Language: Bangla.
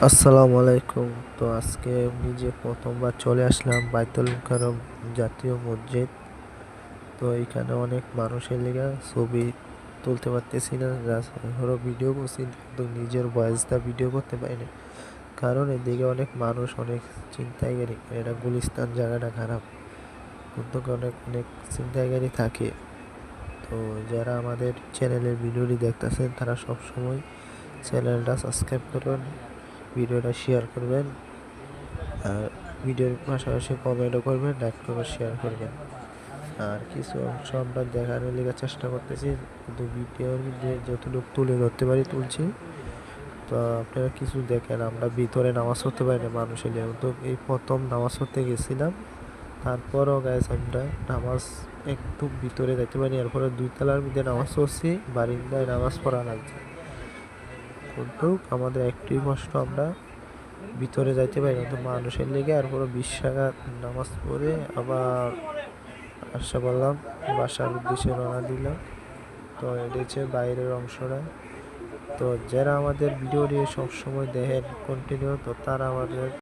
আসসালামু আলাইকুম। তো আজকে নিজে প্রথমবার চলে আসলাম বাইতুল মুকাররম জাতীয় মসজিদ। তো এখানে অনেক মানুষের লেগে ছবি তুলতে পারতেছি না, হলো ভিডিও করছি কিন্তু নিজের ভয়েসটা ভিডিও করতে পারি না, কারণ এদিকে অনেক মানুষ, অনেক ছিনতাইকারী। এটা গুলিস্তান, জায়গাটা খারাপ, কিন্তু অনেক অনেক ছিনতাইকারী থাকে। তো যারা আমাদের চ্যানেলের ভিডিওটি দেখতেছেন তারা সবসময় চ্যানেলটা সাবস্ক্রাইব করবেন, ভিডিওটা শেয়ার করবেন, আর ভিডিওর পাশাপাশি কমেন্টও করবেন, লাইক করবেন, শেয়ার করবেন। আর কিছু অংশ আমরা দেখানোর লেগে চেষ্টা করতেছি, কিন্তু ভিডিওর মধ্যে যতটুকু তুলে ধরতে পারি তুলছি। তো আপনারা কিছু দেখেন, আমরা ভিতরে নামাজ পড়তে পারি না মানুষের লেগে, তো এই প্রথম নামাজ পড়তে গেছিলাম। তারপরও গাইস আমরা নামাজ একটু ভিতরে যাইতে পারি, এরপরে 2 তলার মধ্যে নামাজ পড়ছি, বারিন্দায় নামাজ পড়া লাগছে, কিন্তু আমাদের একটুই কষ্ট, আমরা ভিতরে যাইতে পারি না। তো মানুষের লেগে আর পুরো 20 রাকাত নামাজ পড়ে আবার আশা করলাম, বাসার উদ্দেশ্যে রওনা দিলাম। তো এটা হচ্ছে বাইরের অংশটা। তো যারা আমাদের ভিডিওটি সবসময় দেখেন কন্টিনিউ, তো তারা আমাদের